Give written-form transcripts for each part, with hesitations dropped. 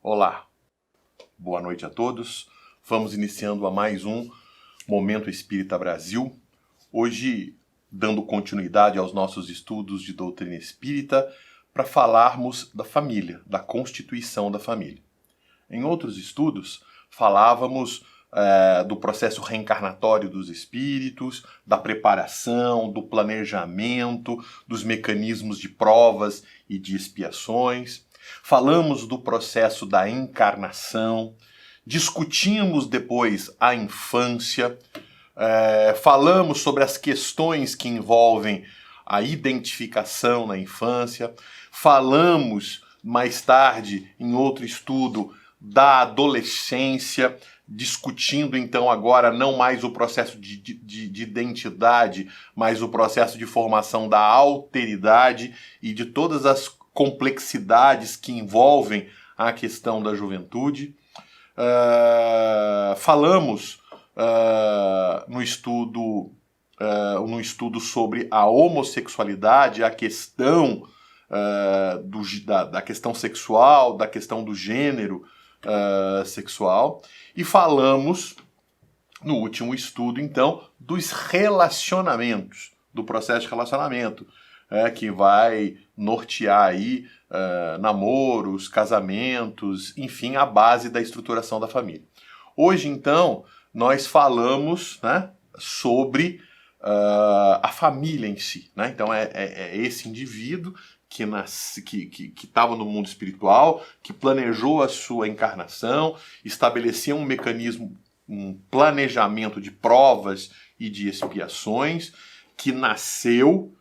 Olá, boa noite a todos. Vamos iniciando a mais um Momento Espírita Brasil. Hoje, dando continuidade aos nossos estudos de doutrina espírita, para falarmos da família, da constituição da família. Em outros estudos, falávamos do processo reencarnatório dos espíritos, da preparação, do planejamento, dos mecanismos de provas e de expiações. Falamos do processo da encarnação, discutimos depois a infância, falamos sobre as questões que envolvem a identificação na infância, falamos mais tarde, em outro estudo, da adolescência, discutindo então agora não mais o processo de identidade, mas o processo de formação da alteridade e de todas as complexidades que envolvem a questão da juventude. Falamos no estudo sobre a homossexualidade, a questão da questão sexual, da questão do gênero sexual, e falamos no último estudo, então, dos relacionamentos, do processo de relacionamento, que vai nortear aí namoros, casamentos, enfim, a base da estruturação da família. Hoje, então, nós falamos, sobre a família em si. Então, é esse indivíduo que estava no mundo espiritual, que planejou a sua encarnação, estabeleceu um mecanismo, um planejamento de provas e de expiações, que nasceu,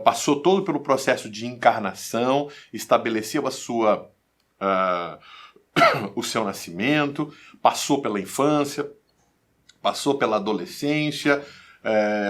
passou todo pelo processo de encarnação, estabeleceu o seu nascimento, passou pela infância, passou pela adolescência,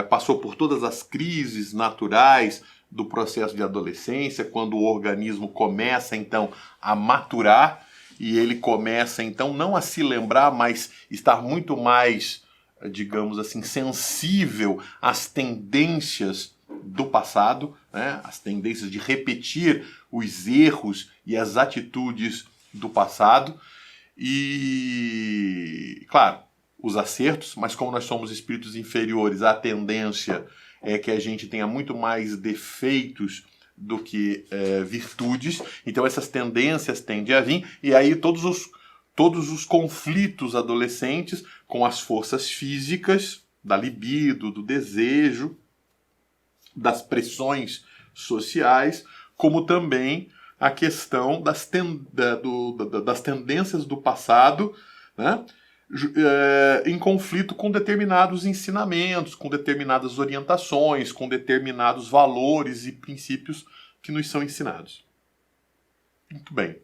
passou por todas as crises naturais do processo de adolescência, quando o organismo começa então a maturar e ele começa então não a se lembrar, mas estar muito mais, digamos assim, sensível às tendências do passado, as tendências de repetir os erros e as atitudes do passado e, claro, os acertos, mas como nós somos espíritos inferiores, a tendência é que a gente tenha muito mais defeitos do que virtudes, então essas tendências tendem a vir, e aí todos os conflitos adolescentes com as forças físicas, da libido, do desejo, das pressões sociais, como também a questão das tendências do passado, em conflito com determinados ensinamentos, com determinadas orientações, com determinados valores e princípios que nos são ensinados. Muito bem.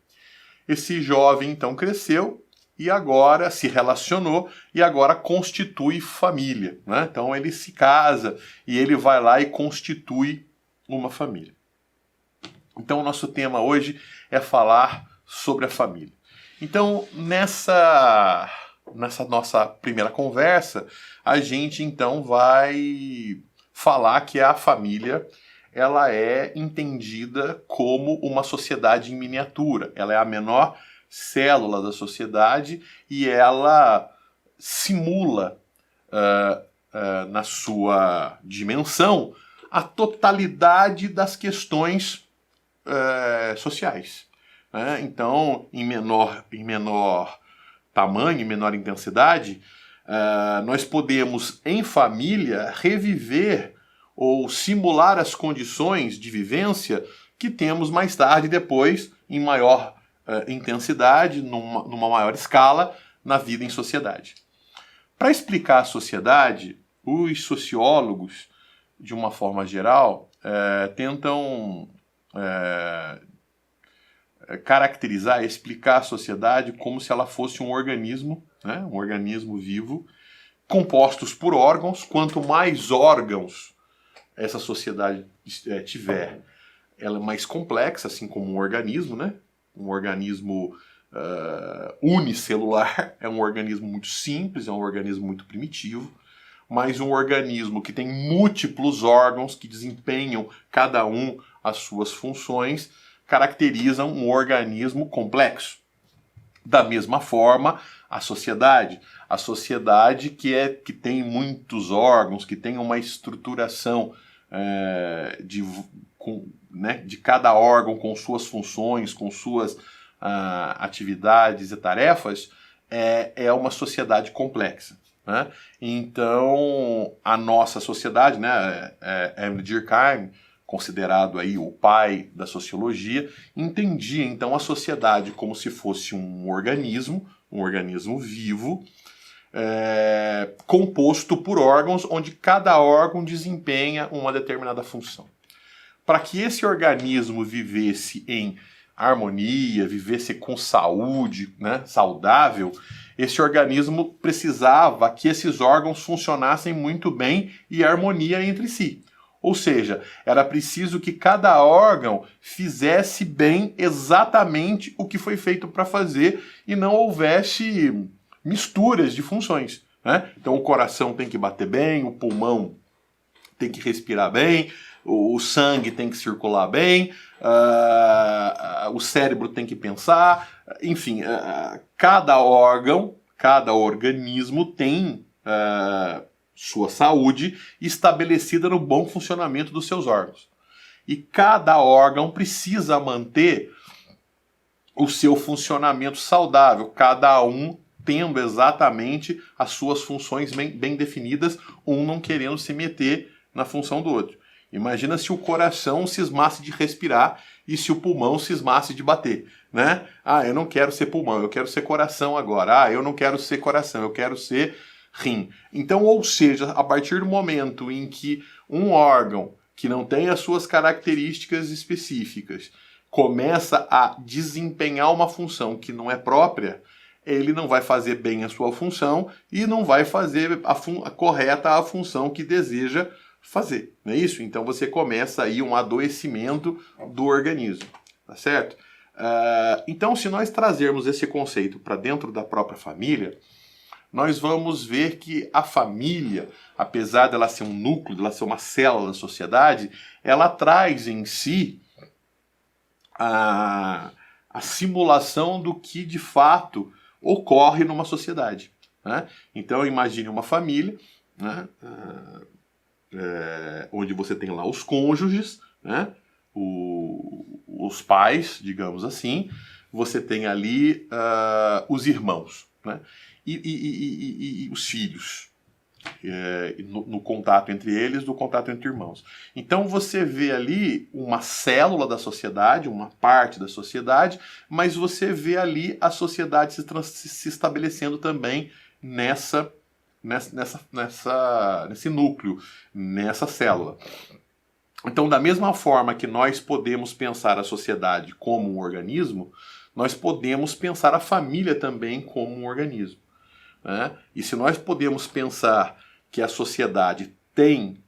Esse jovem, então, cresceu e agora se relacionou e agora constitui família. Então, ele se casa e ele vai lá e constitui uma família. Então, o nosso tema hoje é falar sobre a família. Então, nessa nossa primeira conversa, a gente então vai falar que a família ela é entendida como uma sociedade em miniatura. Ela é a menor célula da sociedade e ela simula na sua dimensão a totalidade das questões sociais. Então, em menor tamanho, em menor intensidade, nós podemos, em família, reviver ou simular as condições de vivência que temos mais tarde, depois, em maior intensidade, numa maior escala, na vida em sociedade. Para explicar a sociedade, os sociólogos, de uma forma geral, tentam caracterizar, explicar a sociedade como se ela fosse um organismo vivo, compostos por órgãos. Quanto mais órgãos essa sociedade tiver, ela é mais complexa, assim como um organismo, Um organismo unicelular é um organismo muito simples, é um organismo muito primitivo, mas um organismo que tem múltiplos órgãos que desempenham cada um as suas funções caracterizam um organismo complexo. Da mesma forma, a sociedade que tem muitos órgãos, que tem uma estruturação de cada órgão com suas funções, com suas atividades e tarefas, é uma sociedade complexa. Né? Então, a nossa sociedade, né, Emile Durkheim, considerado aí o pai da sociologia, entendia então a sociedade como se fosse um organismo vivo, composto por órgãos, onde cada órgão desempenha uma determinada função. Para que esse organismo vivesse em harmonia, vivesse com saúde, né, saudável, esse organismo precisava que esses órgãos funcionassem muito bem e em harmonia entre si. Ou seja, era preciso que cada órgão fizesse bem exatamente o que foi feito para fazer e não houvesse misturas de funções. Né? Então o coração tem que bater bem, o pulmão tem que respirar bem, o sangue tem que circular bem, o cérebro tem que pensar, enfim, cada órgão, cada organismo tem sua saúde estabelecida no bom funcionamento dos seus órgãos. E cada órgão precisa manter o seu funcionamento saudável, cada um tendo exatamente as suas funções bem definidas, um não querendo se meter na função do outro. Imagina se o coração cismasse de respirar e se o pulmão cismasse de bater, né? Eu não quero ser pulmão, eu quero ser coração agora. Eu não quero ser coração, eu quero ser rim. Então, ou seja, a partir do momento em que um órgão que não tem as suas características específicas começa a desempenhar uma função que não é própria, ele não vai fazer bem a sua função e não vai fazer a correta a função que deseja fazer, não é isso? Então você começa aí um adoecimento do organismo, tá certo? Então, se nós trazermos esse conceito para dentro da própria família, nós vamos ver que a família, apesar dela ser um núcleo, dela ser uma célula da sociedade, ela traz em si a simulação do que de fato ocorre numa sociedade. Né? Então imagine uma família, né? Onde você tem lá os cônjuges, né? Os pais, digamos assim, você tem ali os irmãos, né? E os filhos, no contato entre eles, no contato entre irmãos. Então você vê ali uma célula da sociedade, uma parte da sociedade, mas você vê ali a sociedade se estabelecendo também nesse núcleo, nessa célula. Então, da mesma forma que nós podemos pensar a sociedade como um organismo, nós podemos pensar a família também como um organismo. Né? E se nós podemos pensar que a sociedade tem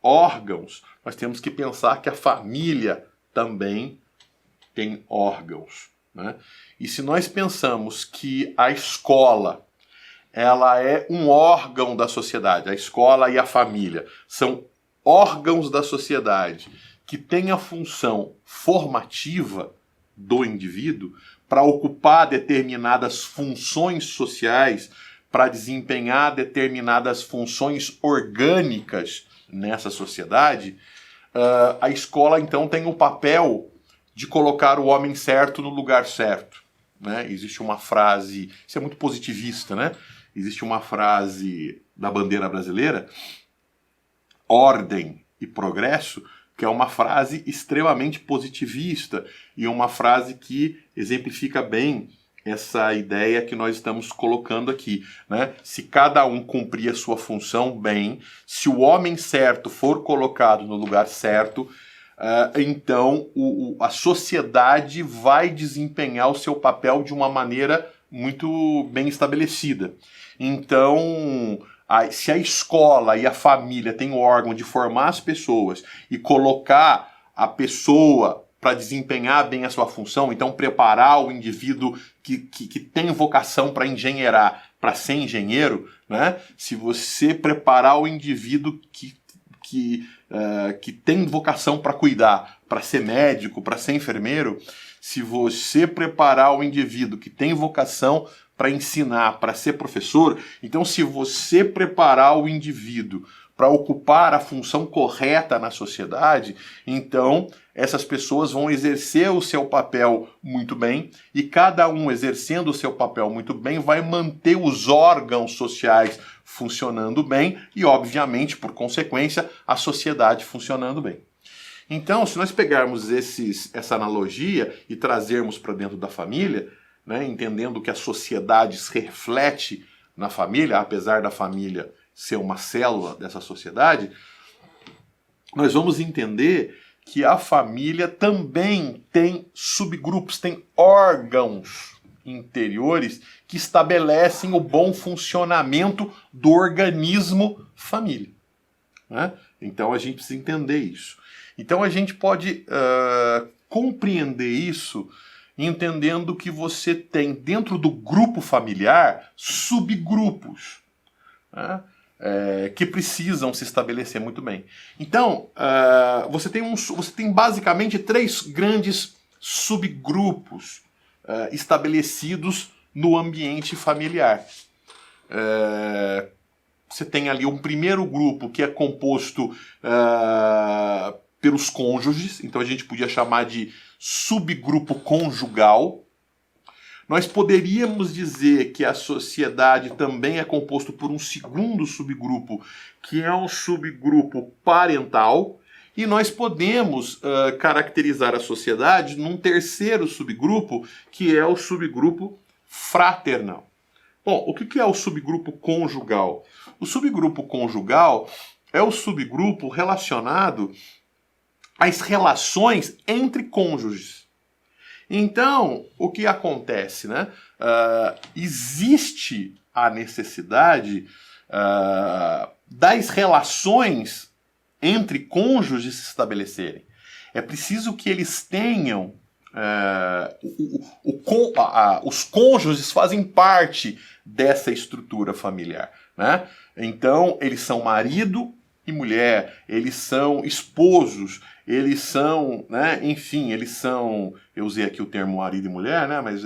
órgãos, nós temos que pensar que a família também tem órgãos. Né? E se nós pensamos que a escola ela é um órgão da sociedade, a escola e a família são órgãos da sociedade que têm a função formativa do indivíduo para ocupar determinadas funções sociais, para desempenhar determinadas funções orgânicas nessa sociedade, a escola então tem o papel de colocar o homem certo no lugar certo. Né? Existe uma frase, isso é muito positivista, né? Existe uma frase da bandeira brasileira, ordem e progresso, que é uma frase extremamente positivista e uma frase que exemplifica bem essa ideia que nós estamos colocando aqui. Né? Se cada um cumprir a sua função bem, se o homem certo for colocado no lugar certo, então a sociedade vai desempenhar o seu papel de uma maneira muito bem estabelecida. Então, se a escola e a família têm o órgão de formar as pessoas e colocar a pessoa para desempenhar bem a sua função, então preparar o indivíduo que tem vocação para engenheirar, para ser engenheiro, né? Se você preparar o indivíduo que tem vocação para cuidar, para ser médico, para ser enfermeiro, se você preparar o indivíduo que tem vocação para ensinar, para ser professor, então se você preparar o indivíduo para ocupar a função correta na sociedade, então essas pessoas vão exercer o seu papel muito bem, e cada um exercendo o seu papel muito bem vai manter os órgãos sociais funcionando bem e, obviamente, por consequência, a sociedade funcionando bem. Então, se nós pegarmos essa analogia e trazermos para dentro da família, né, entendendo que a sociedade se reflete na família, apesar da família ser uma célula dessa sociedade, nós vamos entender que a família também tem subgrupos, tem órgãos interiores que estabelecem o bom funcionamento do organismo família, né? Então a gente precisa entender isso. Então a gente pode compreender isso entendendo que você tem dentro do grupo familiar subgrupos, né? Que precisam se estabelecer muito bem. Então, você tem basicamente 3 grandes subgrupos estabelecidos no ambiente familiar. Você tem ali um primeiro grupo que é composto pelos cônjuges, então a gente podia chamar de subgrupo conjugal. Nós poderíamos dizer que a sociedade também é composto por um segundo subgrupo, que é um subgrupo parental, e nós podemos caracterizar a sociedade num terceiro subgrupo, que é o subgrupo fraternal. Bom, o que é o subgrupo conjugal? O subgrupo conjugal é o subgrupo relacionado às relações entre cônjuges. Então, o que acontece, né? Existe a necessidade das relações entre cônjuges se estabelecerem. É preciso que eles tenham... os cônjuges fazem parte dessa estrutura familiar, né? Então, eles são marido e mulher, eles são esposos, eles são, né, enfim, eles são, eu usei aqui o termo marido e mulher, né, mas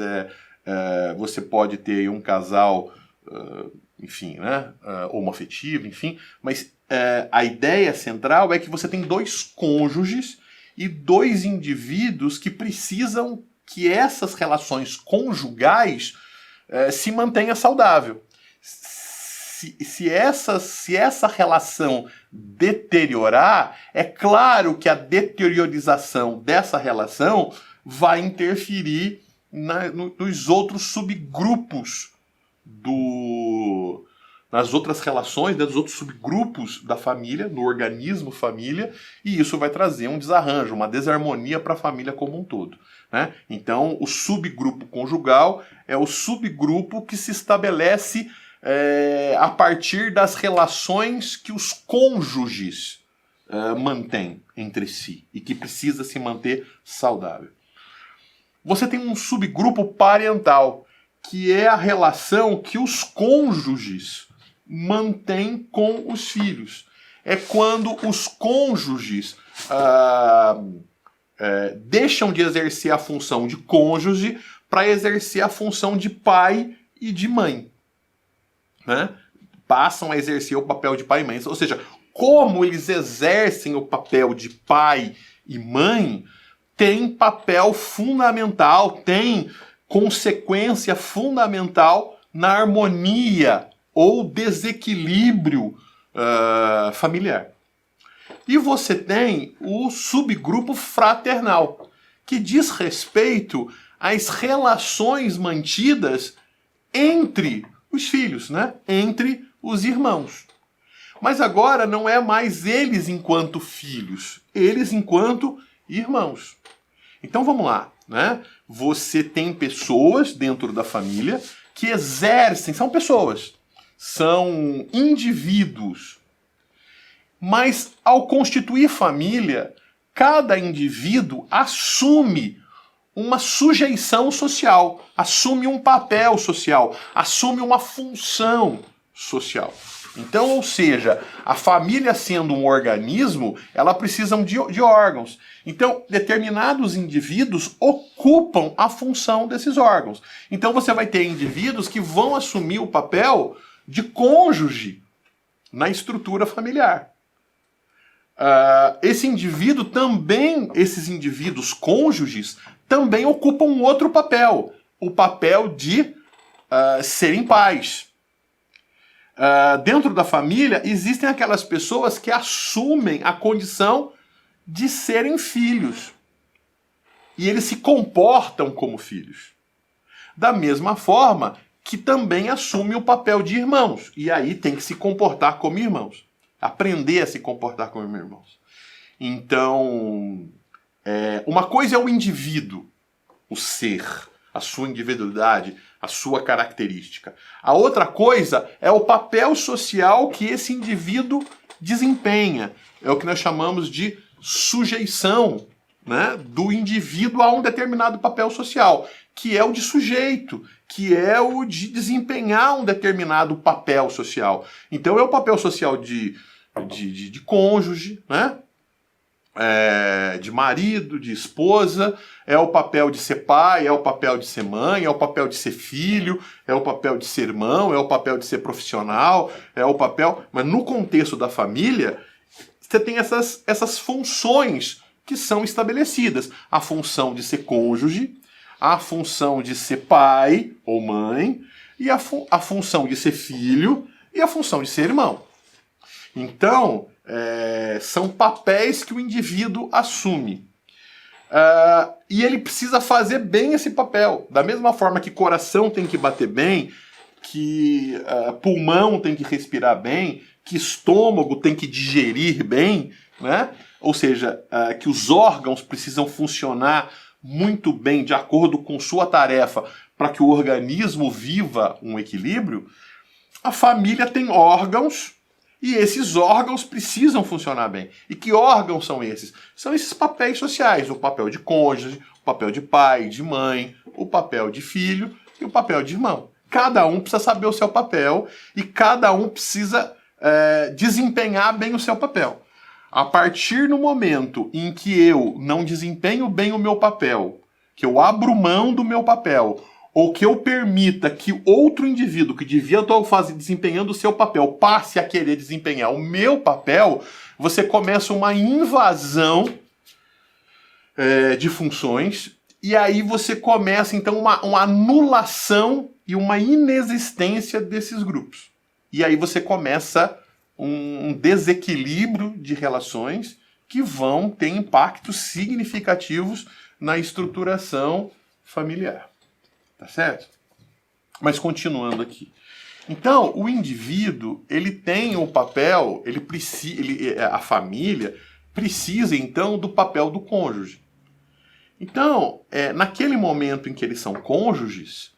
você pode ter um casal, enfim, né, homoafetivo, enfim, mas a ideia central é que você tem 2 cônjuges e 2 indivíduos que precisam que essas relações conjugais se mantenha saudável. Se essa relação deteriorar, é claro que a deteriorização dessa relação vai interferir nos outros subgrupos nas outras relações, né, dos outros subgrupos da família, no organismo família, e isso vai trazer um desarranjo, uma desarmonia para a família como um todo, né? Então, o subgrupo conjugal é o subgrupo que se estabelece a partir das relações que os cônjuges mantêm entre si e que precisa se manter saudável. Você tem um subgrupo parental, que é a relação que os cônjuges mantêm com os filhos. É quando os cônjuges deixam de exercer a função de cônjuge para exercer a função de pai e de mãe, né? Passam a exercer o papel de pai e mãe. Ou seja, como eles exercem o papel de pai e mãe, tem papel fundamental, tem consequência fundamental na harmonia ou desequilíbrio familiar. E você tem o subgrupo fraternal, que diz respeito às relações mantidas entre os filhos, né? Entre os irmãos. Mas agora não é mais eles enquanto filhos, eles enquanto irmãos. Então vamos lá, né? Você tem pessoas dentro da família que exercem, são pessoas, são indivíduos. Mas ao constituir família, cada indivíduo assume uma sujeição social, assume um papel social, assume uma função social. Então, ou seja, a família sendo um organismo, ela precisa de órgãos. Então, determinados indivíduos ocupam a função desses órgãos. Então, você vai ter indivíduos que vão assumir o papel de cônjuge na estrutura familiar. Esses indivíduos cônjuges também ocupam um outro papel, o papel de serem pais. Dentro da família existem aquelas pessoas que assumem a condição de serem filhos. E eles se comportam como filhos. Da mesma forma que também assumem o papel de irmãos. E aí tem que se comportar como irmãos. Aprender a se comportar como irmãos. Então, uma coisa é o indivíduo, o ser, a sua individualidade, a sua característica. A outra coisa é o papel social que esse indivíduo desempenha. É o que nós chamamos de sujeição, né, do indivíduo a um determinado papel social, que é o de sujeito, que é o de desempenhar um determinado papel social. Então é o papel social de cônjuge, né? De marido, de esposa, é o papel de ser pai, é o papel de ser mãe, é o papel de ser filho, é o papel de ser irmão, é o papel de ser profissional, é o papel... Mas no contexto da família, você tem essas funções que são estabelecidas. A função de ser cônjuge, a função de ser pai ou mãe, e a função de ser filho e a função de ser irmão. Então, são papéis que o indivíduo assume. E ele precisa fazer bem esse papel. Da mesma forma que coração tem que bater bem, que pulmão tem que respirar bem, que estômago tem que digerir bem, né? Ou seja, que os órgãos precisam funcionar muito bem de acordo com sua tarefa para que o organismo viva um equilíbrio. A família tem órgãos e esses órgãos precisam funcionar bem. E que órgãos são esses? São esses papéis sociais, o papel de cônjuge, o papel de pai, de mãe, o papel de filho e o papel de irmão. Cada um precisa saber o seu papel e cada um precisa desempenhar bem o seu papel. A partir do momento em que eu não desempenho bem o meu papel, que eu abro mão do meu papel, ou que eu permita que outro indivíduo que devia estar desempenhando o seu papel passe a querer desempenhar o meu papel, você começa uma invasão de funções, e aí você começa então uma anulação e uma inexistência desses grupos. E aí você começa um desequilíbrio de relações que vão ter impactos significativos na estruturação familiar. Tá certo? Mas continuando aqui. Então, o indivíduo, ele tem o papel, a família precisa, então, do papel do cônjuge. Então, naquele momento em que eles são cônjuges,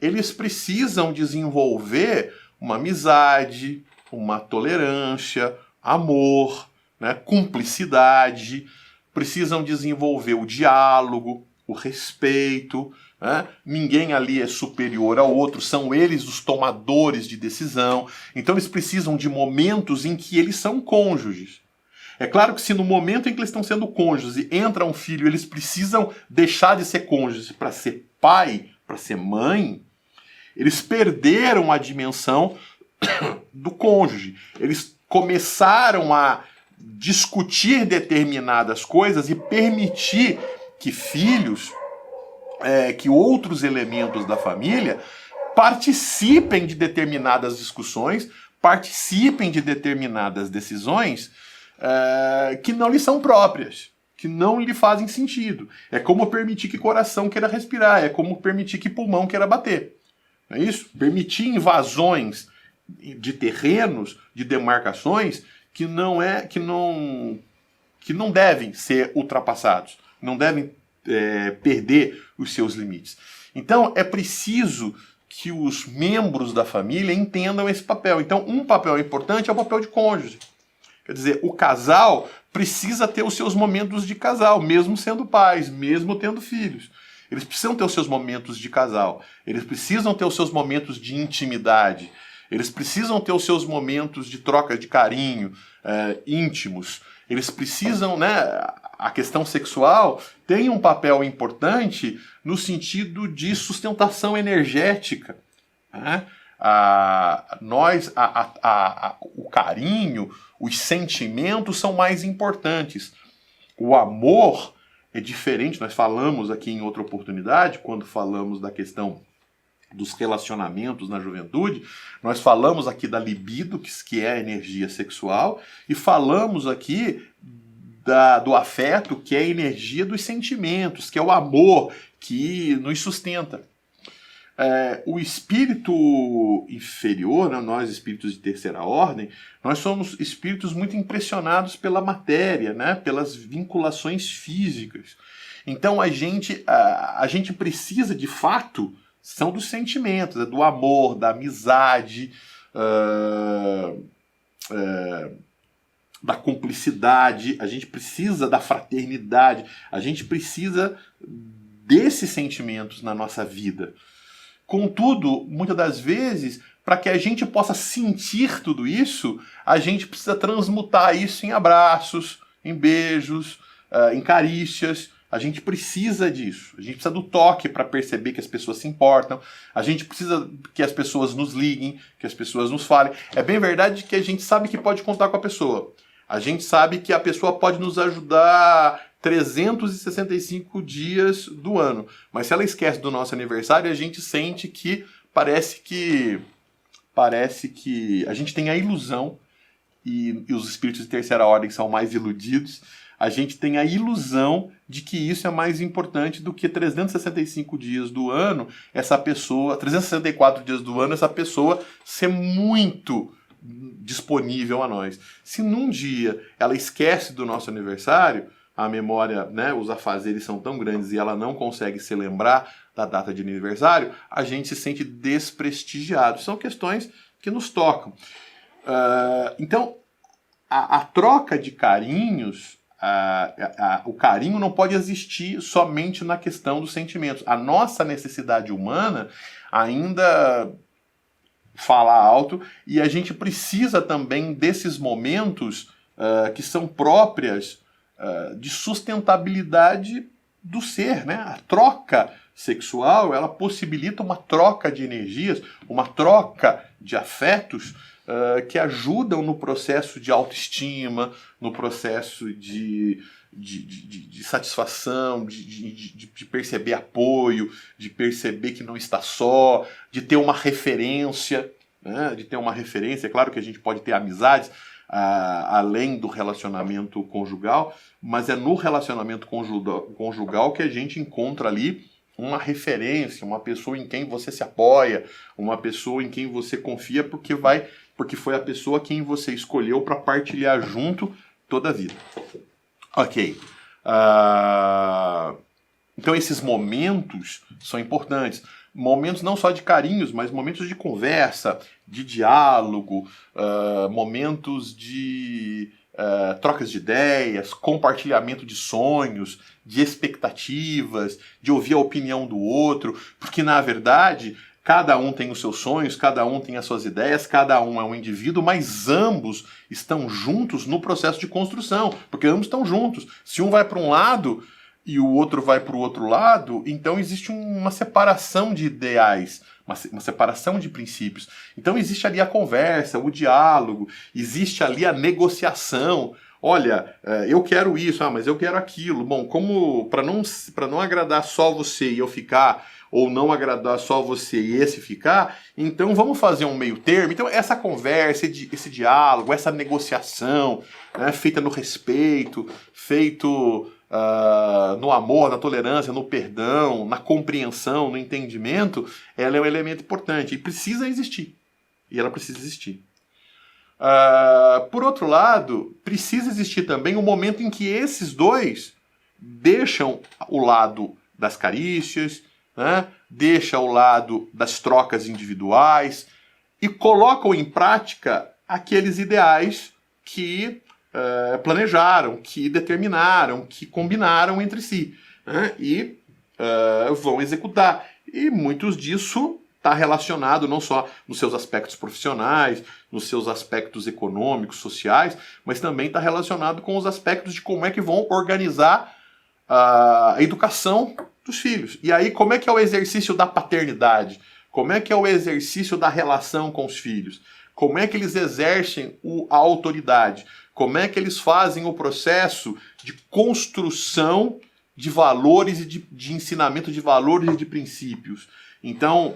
eles precisam desenvolver uma amizade, uma tolerância, amor, né, cumplicidade, precisam desenvolver o diálogo, o respeito, né? Ninguém ali é superior ao outro, são eles os tomadores de decisão, então eles precisam de momentos em que eles são cônjuges. É claro que se no momento em que eles estão sendo cônjuges entra um filho, eles precisam deixar de ser cônjuges para ser pai, para ser mãe, eles perderam a dimensão do cônjuge. Eles começaram a discutir determinadas coisas e permitir que filhos, que outros elementos da família participem de determinadas discussões, participem de determinadas decisões que não lhes são próprias, que não lhe fazem sentido. É como permitir que coração queira respirar, é como permitir que pulmão queira bater. Não é isso? Permitir invasões de terrenos, de demarcações que não devem ser ultrapassados, não devem perder os seus limites. Então é preciso que os membros da família entendam esse papel. Então um papel importante é o papel de cônjuge. Quer dizer, o casal precisa ter os seus momentos de casal, mesmo sendo pais, mesmo tendo filhos. Eles precisam ter os seus momentos de casal, eles precisam ter os seus momentos de intimidade. Eles precisam ter os seus momentos de troca de carinho, íntimos. Eles precisam, né? A questão sexual tem um papel importante no sentido de sustentação energética, né? O carinho, os sentimentos são mais importantes. O amor é diferente, nós falamos aqui em outra oportunidade, quando falamos da questão dos relacionamentos na juventude, nós falamos aqui da libido, que é a energia sexual, e falamos aqui do afeto, que é a energia dos sentimentos, que é o amor que nos sustenta. O espírito inferior, né, nós espíritos de terceira ordem, nós somos espíritos muito impressionados pela matéria, né, pelas vinculações físicas. Então a gente precisa, de fato, são dos sentimentos, do amor, da amizade, da cumplicidade, a gente precisa da fraternidade, a gente precisa desses sentimentos na nossa vida. Contudo, muitas das vezes, para que a gente possa sentir tudo isso, a gente precisa transmutar isso em abraços, em beijos, em carícias. A gente precisa disso. A gente precisa do toque para perceber que as pessoas se importam. A gente precisa que as pessoas nos liguem, que as pessoas nos falem. É bem verdade que a gente sabe que pode contar com a pessoa. A gente sabe que a pessoa pode nos ajudar 365 dias do ano. Mas se ela esquece do nosso aniversário, a gente sente que parece que a gente tem a ilusão, e os espíritos de terceira ordem são mais iludidos, a gente tem a ilusão de que isso é mais importante do que 365 dias do ano, 364 dias do ano, essa pessoa ser muito disponível a nós. Se num dia ela esquece do nosso aniversário, a memória, né, os afazeres são tão grandes e ela não consegue se lembrar da data de aniversário, a gente se sente desprestigiado. São questões que nos tocam. Então, a troca de carinhos, o carinho não pode existir somente na questão dos sentimentos. A nossa necessidade humana ainda fala alto e a gente precisa também desses momentos que são próprias de sustentabilidade do ser, né? A troca sexual, ela possibilita uma troca de energias, uma troca de afetos que ajudam no processo de autoestima, no processo de satisfação, de perceber apoio, de perceber que não está só, de ter uma referência, né? De ter uma referência. É claro que a gente pode ter amizades além do relacionamento conjugal, mas é no relacionamento conjugal que a gente encontra ali uma referência, uma pessoa em quem você se apoia, uma pessoa em quem você confia porque foi a pessoa quem você escolheu para partilhar junto toda a vida. Ok. Então esses momentos são importantes. Momentos não só de carinhos, mas momentos de conversa, de diálogo, momentos de trocas de ideias, compartilhamento de sonhos, de expectativas, de ouvir a opinião do outro, porque na verdade cada um tem os seus sonhos, cada um tem as suas ideias, cada um é um indivíduo, mas ambos estão juntos no processo de construção, porque ambos estão juntos. Se um vai para um lado e o outro vai para o outro lado, então existe uma separação de ideais, uma separação de princípios. Então existe ali a conversa, o diálogo, existe ali a negociação. Olha, eu quero isso, mas eu quero aquilo. Bom, como para não agradar só você e eu ficar, ou não agradar só você e esse ficar, então vamos fazer um meio termo. Então essa conversa, esse diálogo, essa negociação, né, feita no respeito, feito no amor, na tolerância, no perdão, na compreensão, no entendimento, ela é um elemento importante e precisa existir. E ela precisa existir. Por outro lado, precisa existir também um momento em que esses dois deixam o lado das carícias, né, deixam o lado das trocas individuais e colocam em prática aqueles ideais que planejaram, que determinaram, que combinaram entre si, né, e vão executar. E muitos disso está relacionado não só nos seus aspectos profissionais, nos seus aspectos econômicos, sociais, mas também está relacionado com os aspectos de como é que vão organizar a educação dos filhos. E aí, como é que é o exercício da paternidade? Como é que é o exercício da relação com os filhos? Como é que eles exercem a autoridade? Como é que eles fazem o processo de construção de valores e de ensinamento de valores e de princípios? Então,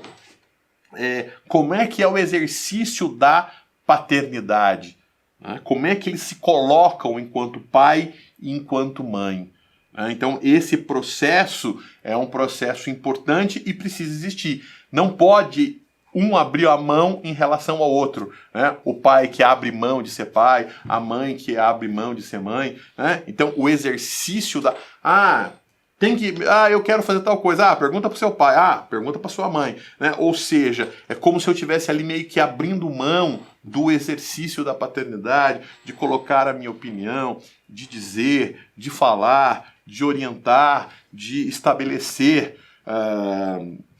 como é que é o exercício da paternidade? Né? Como é que eles se colocam enquanto pai e enquanto mãe? Então, esse processo é um processo importante e precisa existir. Não pode um abrir a mão em relação ao outro. Né? O pai que abre mão de ser pai, a mãe que abre mão de ser mãe. Né? Então, o exercício da... eu quero fazer tal coisa. Pergunta para o seu pai. Pergunta para sua mãe. Né? Ou seja, é como se eu estivesse ali meio que abrindo mão do exercício da paternidade, de colocar a minha opinião, de dizer, de falar, de orientar, de estabelecer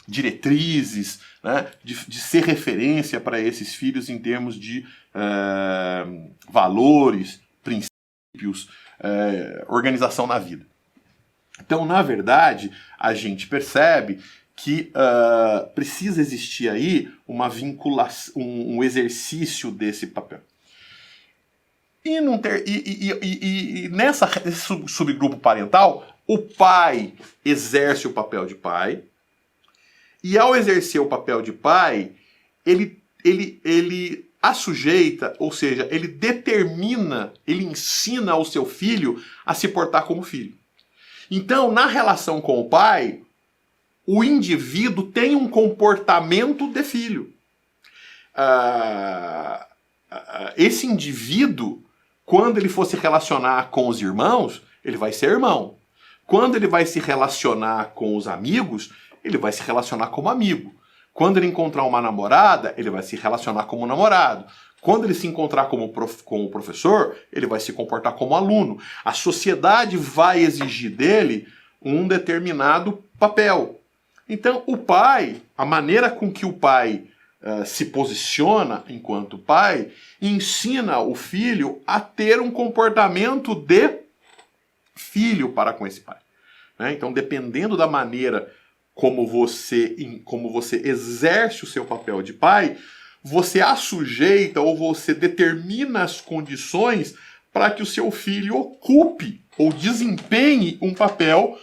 diretrizes, né? de ser referência para esses filhos em termos de valores, princípios, organização na vida. Então, na verdade, a gente percebe que precisa existir aí uma vinculação, um exercício desse papel. E nesse subgrupo parental, o pai exerce o papel de pai, e ao exercer o papel de pai, ele assujeita, ou seja, ele determina, ele ensina ao seu filho a se portar como filho. Então, na relação com o pai, o indivíduo tem um comportamento de filho. Esse indivíduo, quando ele for se relacionar com os irmãos, ele vai ser irmão. Quando ele vai se relacionar com os amigos, ele vai se relacionar como amigo. Quando ele encontrar uma namorada, ele vai se relacionar como namorado. Quando ele se encontrar com o professor, ele vai se comportar como aluno. A sociedade vai exigir dele um determinado papel. Então, o pai, a maneira com que o pai se posiciona enquanto pai, ensina o filho a ter um comportamento de filho para com esse pai. Né? Então, dependendo da maneira como você exerce o seu papel de pai, você assujeita ou você determina as condições para que o seu filho ocupe ou desempenhe um papel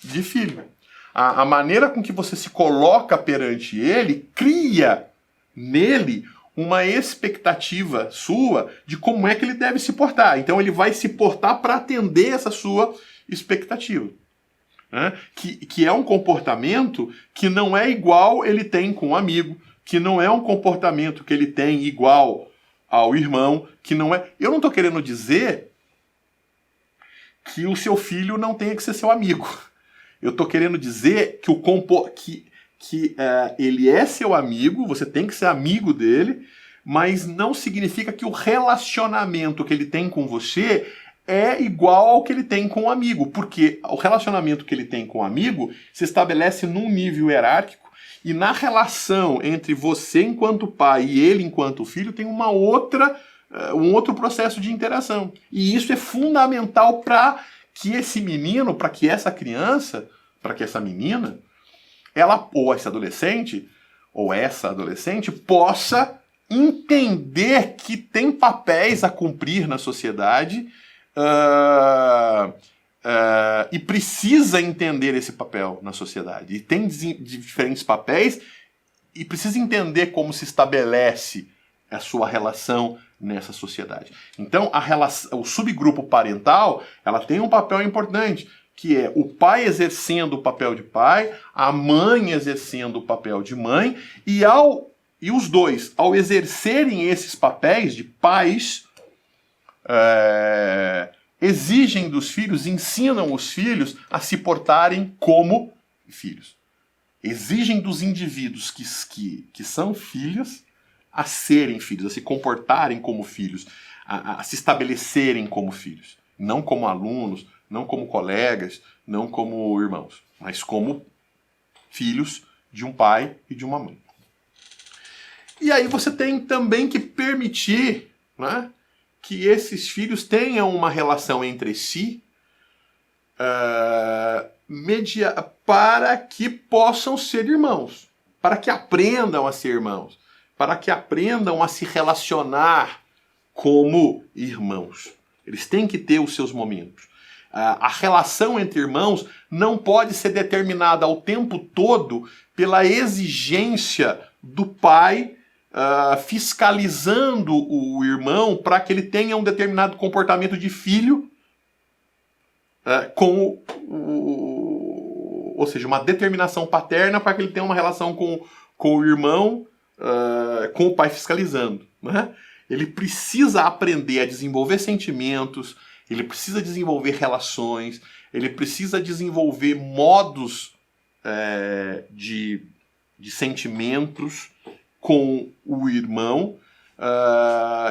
de filho. A maneira com que você se coloca perante ele cria nele uma expectativa sua de como é que ele deve se portar. Então ele vai se portar para atender essa sua expectativa. Né? Que é um comportamento que não é igual ele tem com um amigo, que não é um comportamento que ele tem igual ao irmão, que não é... Eu não estou querendo dizer que o seu filho não tenha que ser seu amigo. Eu estou querendo dizer que ele é seu amigo, você tem que ser amigo dele, mas não significa que o relacionamento que ele tem com você é igual ao que ele tem com o amigo, porque o relacionamento que ele tem com o amigo se estabelece num nível hierárquico, e na relação entre você enquanto pai e ele enquanto filho tem um outro processo de interação. E isso é fundamental para que esse menino, para que essa criança, para que essa menina, ou esse adolescente, ou essa adolescente, possa entender que tem papéis a cumprir na sociedade e precisa entender esse papel na sociedade. E tem diferentes papéis e precisa entender como se estabelece a sua relação nessa sociedade. Então, o subgrupo parental, ela tem um papel importante, que é o pai exercendo o papel de pai, a mãe exercendo o papel de mãe, e os dois, ao exercerem esses papéis de pais, exigem dos filhos, ensinam os filhos a se portarem como filhos. Exigem dos indivíduos que são filhos a serem filhos, a se comportarem como filhos, a se estabelecerem como filhos. Não como alunos, não como colegas, não como irmãos, mas como filhos de um pai e de uma mãe. E aí você tem também que permitir, né, que esses filhos tenham uma relação entre si para que possam ser irmãos, para que aprendam a ser irmãos, para que aprendam a se relacionar como irmãos. Eles têm que ter os seus momentos. A relação entre irmãos não pode ser determinada ao tempo todo pela exigência do pai fiscalizando o irmão para que ele tenha um determinado comportamento de filho ou seja, uma determinação paterna para que ele tenha uma relação com o irmão, com o pai fiscalizando, né? Ele precisa aprender a desenvolver sentimentos, ele precisa desenvolver relações, ele precisa desenvolver modos de sentimentos com o irmão,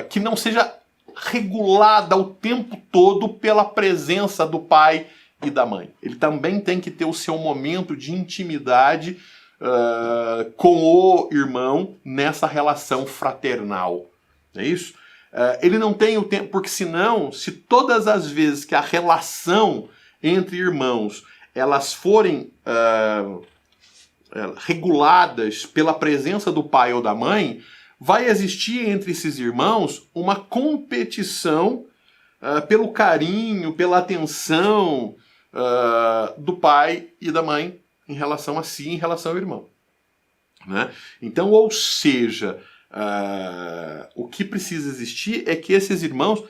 que não seja regulada o tempo todo pela presença do pai e da mãe. Ele também tem que ter o seu momento de intimidade com o irmão nessa relação fraternal. É isso? Ele não tem o tempo, porque senão, se todas as vezes que a relação entre irmãos elas forem reguladas pela presença do pai ou da mãe, vai existir entre esses irmãos uma competição pelo carinho, pela atenção do pai e da mãe em relação a si, em relação ao irmão. Né? Então, ou seja, o que precisa existir é que esses irmãos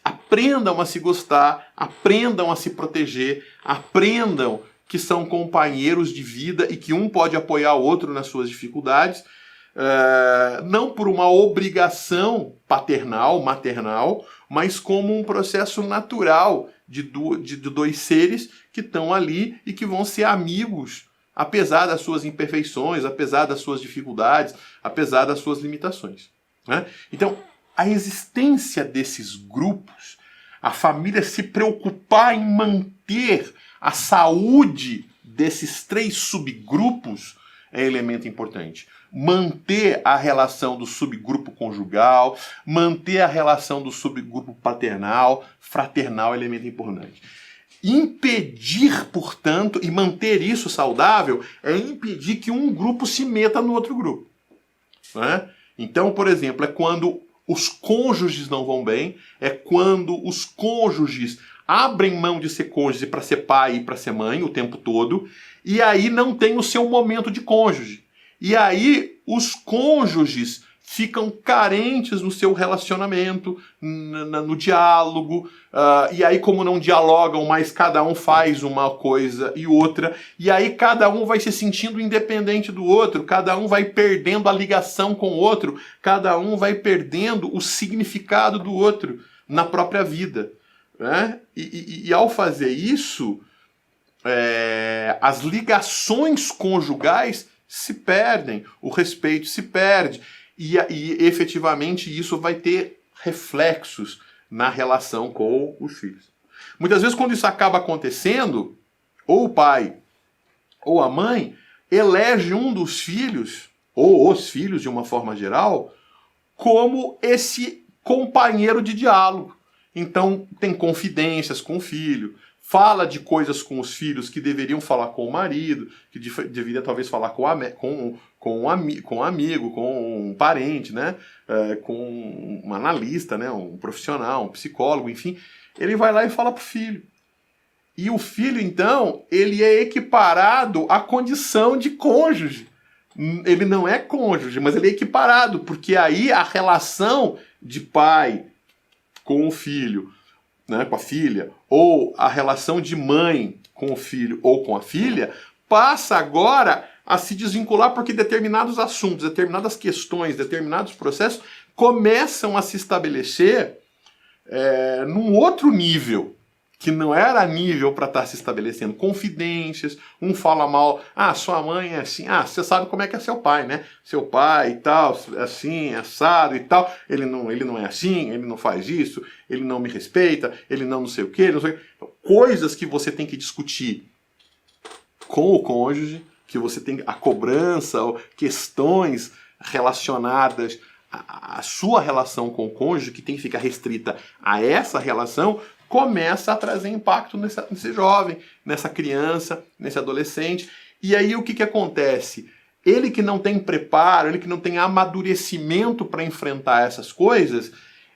aprendam a se gostar, aprendam a se proteger, aprendam que são companheiros de vida e que um pode apoiar o outro nas suas dificuldades, não por uma obrigação paternal, maternal, mas como um processo natural de dois seres que estão ali e que vão ser amigos, apesar das suas imperfeições, apesar das suas dificuldades, apesar das suas limitações. Né? Então, a existência desses grupos, a família se preocupar em manter a saúde desses 3 subgrupos é elemento importante. Manter a relação do subgrupo conjugal, manter a relação do subgrupo paternal, fraternal é elemento importante. Impedir, portanto, e manter isso saudável é impedir que um grupo se meta no outro grupo. Né? Então, por exemplo, é quando os cônjuges não vão bem, é quando os cônjuges abrem mão de ser cônjuge para ser pai e para ser mãe o tempo todo, e aí não tem o seu momento de cônjuge. E aí os cônjuges ficam carentes no seu relacionamento, no diálogo, e aí como não dialogam, mas cada um faz uma coisa e outra, e aí cada um vai se sentindo independente do outro, cada um vai perdendo a ligação com o outro, cada um vai perdendo o significado do outro na própria vida. Né? E ao fazer isso, as ligações conjugais se perdem, o respeito se perde, e efetivamente isso vai ter reflexos na relação com os filhos. Muitas vezes, quando isso acaba acontecendo, ou o pai ou a mãe elege um dos filhos, ou os filhos de uma forma geral, como esse companheiro de diálogo. Então, tem confidências com o filho, fala de coisas com os filhos que deveriam falar com o marido, que deveria talvez falar com um amigo, com um parente, né? Com um analista, né? Um profissional, um psicólogo, enfim. Ele vai lá e fala para o filho. E o filho, então, ele é equiparado à condição de cônjuge. Ele não é cônjuge, mas ele é equiparado, porque aí a relação de pai com o filho, né, com a filha, ou a relação de mãe com o filho ou com a filha, passa agora a se desvincular porque determinados assuntos, determinadas questões, determinados processos começam a se estabelecer num outro nível, que não era nível para estar se estabelecendo. Confidências, um fala mal, sua mãe é assim, você sabe como é que é seu pai, né? Seu pai e tal, assim, assado e tal, ele não é assim, ele não faz isso, ele não me respeita, ele não sei o quê, não sei o quê. Coisas que você tem que discutir com o cônjuge, que você tem a cobrança ou questões relacionadas à sua relação com o cônjuge, que tem que ficar restrita a essa relação, começa a trazer impacto nesse jovem, nessa criança, nesse adolescente. E aí o que acontece? Ele que não tem preparo, ele que não tem amadurecimento para enfrentar essas coisas,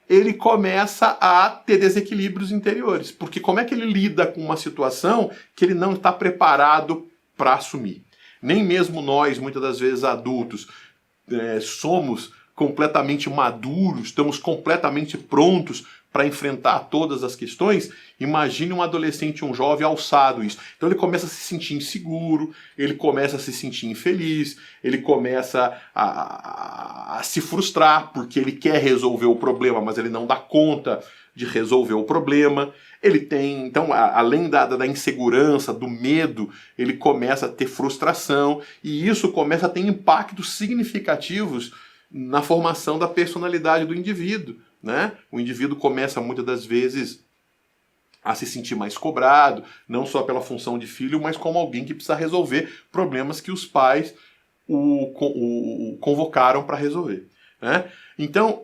ele começa a ter desequilíbrios interiores. Porque como é que ele lida com uma situação que ele não está preparado para assumir? Nem mesmo nós, muitas das vezes adultos, somos completamente maduros, estamos completamente prontos para enfrentar todas as questões. Imagine um adolescente, um jovem alçado isso. Então ele começa a se sentir inseguro, ele começa a se sentir infeliz, ele começa a se frustrar porque ele quer resolver o problema, mas ele não dá conta de resolver o problema. Ele tem, então, além da insegurança, do medo, ele começa a ter frustração, e isso começa a ter impactos significativos na formação da personalidade do indivíduo, né? O indivíduo começa muitas das vezes a se sentir mais cobrado, não só pela função de filho, mas como alguém que precisa resolver problemas que os pais o convocaram para resolver, né? Então,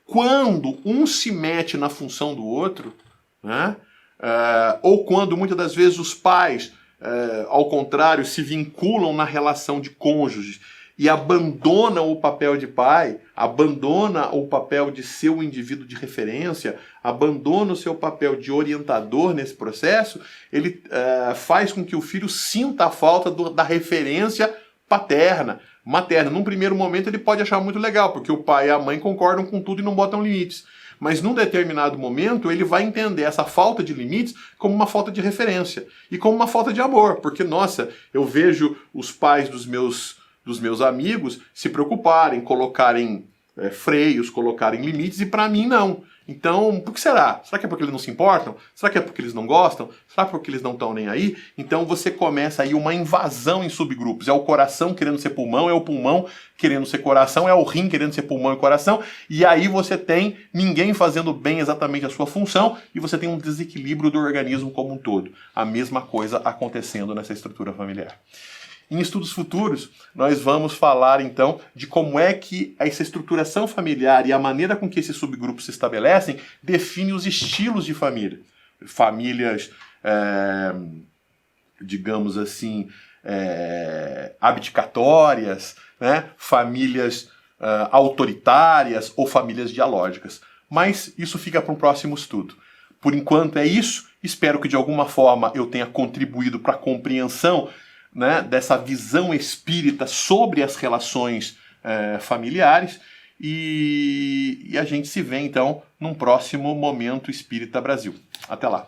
quando um se mete na função do outro, né? Ou quando muitas das vezes os pais, ao contrário, se vinculam na relação de cônjuges e abandonam o papel de pai, abandona o papel de ser um indivíduo de referência, abandona o seu papel de orientador nesse processo, ele faz com que o filho sinta a falta da referência paterna, materna. Num primeiro momento ele pode achar muito legal, porque o pai e a mãe concordam com tudo e não botam limites. Mas num determinado momento ele vai entender essa falta de limites como uma falta de referência e como uma falta de amor. Porque, nossa, eu vejo os pais dos meus amigos se preocuparem, colocarem freios, colocarem limites, e para mim não. Então, por que será? Será que é porque eles não se importam? Será que é porque eles não gostam? Será que é porque eles não estão nem aí? Então você começa aí uma invasão em subgrupos. É o coração querendo ser pulmão, é o pulmão querendo ser coração, é o rim querendo ser pulmão e coração, e aí você tem ninguém fazendo bem exatamente a sua função, e você tem um desequilíbrio do organismo como um todo. A mesma coisa acontecendo nessa estrutura familiar. Em estudos futuros, nós vamos falar, então, de como é que essa estruturação familiar e a maneira com que esses subgrupos se estabelecem define os estilos de família. Famílias, digamos assim, abdicatórias, né? Famílias autoritárias ou famílias dialógicas. Mas isso fica para um próximo estudo. Por enquanto é isso. Espero que de alguma forma eu tenha contribuído para a compreensão, né, dessa visão espírita sobre as relações familiares, e a gente se vê então num próximo Momento Espírita Brasil. Até lá!